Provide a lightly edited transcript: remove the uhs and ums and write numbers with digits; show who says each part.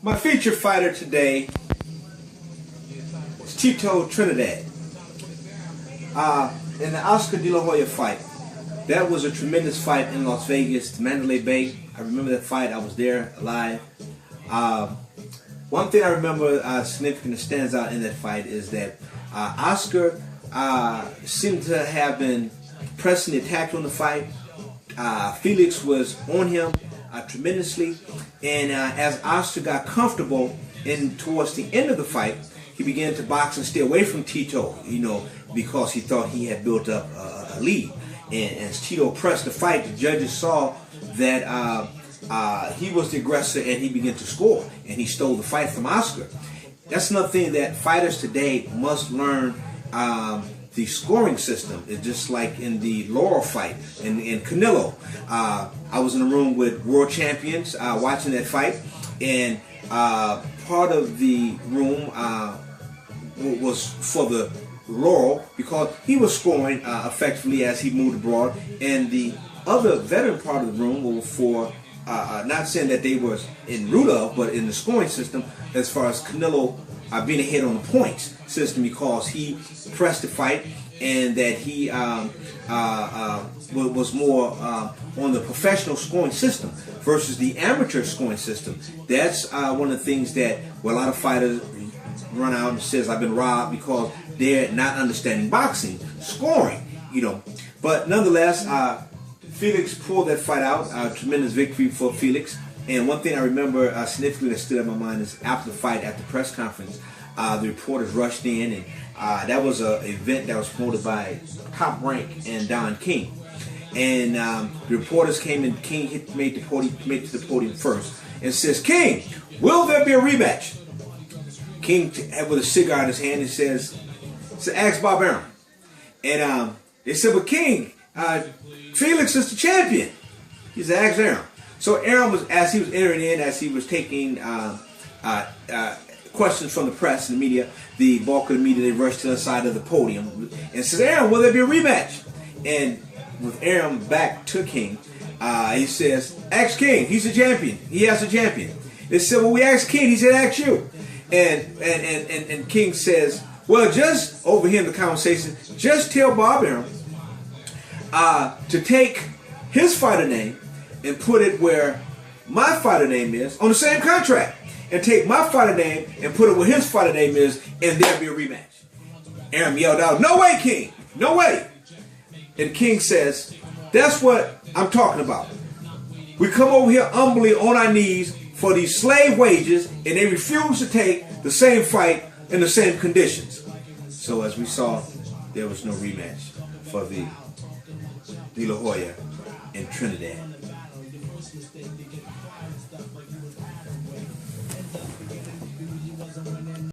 Speaker 1: My featured fighter today is Tito Trinidad. In the Oscar De La Hoya fight, that was a tremendous fight in Las Vegas, Mandalay Bay. I remember that fight. I was there live. One thing I remember significant that stands out in that fight is that Oscar seemed to have been pressing the attack on the fight. Felix was on him tremendously, and as Oscar got comfortable towards the end of the fight, he began to box and stay away from Tito, because he thought he had built up a lead. And as Tito pressed the fight, the judges saw that he was the aggressor, and he began to score, and he stole the fight from Oscar. That's another thing that fighters today must learn. The scoring system is just like in the Laurel fight in Canelo. I was in a room with world champions watching that fight, and part of the room was for the Laurel because he was scoring effectively as he moved abroad, and the other veteran part of the room was for not saying that they were in root of, but in the scoring system as far as Canelo being ahead on the points system, because he pressed the fight and that he was more on the professional scoring system versus the amateur scoring system. That's one of the things that a lot of fighters run out and says, I've been robbed, because they're not understanding boxing, scoring, But nonetheless, Felix pulled that fight out, tremendous victory for Felix. And one thing I remember significantly that stood in my mind is after the fight, at the press conference, the reporters rushed in, and that was an event that was promoted by Top Rank and Don King. And the reporters came, and King made it to the podium first and says, "King, will there be a rematch?" King, with a cigar in his hand, he says, "Ask Bob Arum." And they said, "But King, Felix is the champion." He said, "Ask Arum." So Arum was, as he was entering in, as he was taking questions from the press and the media, the bulk of the media, they rushed to the side of the podium and says, "Arum, will there be a rematch?" And with Arum back to King, he says, "Ask King, he's the champion. He has a champion." They said, "Well, we asked King, he said, ask you." And King says, "Well, just overhearing the conversation, just tell Bob Arum to take his fighter name and put it where my fighter name is on the same contract, and take my fighter name and put it where his fighter name is, and there'll be a rematch." Arum yelled out, "No way, King, no way." And King says, "That's what I'm talking about. We come over here humbly on our knees for these slave wages, and they refuse to take the same fight in the same conditions." So as we saw, there was no rematch for the De La Hoya in Trinidad.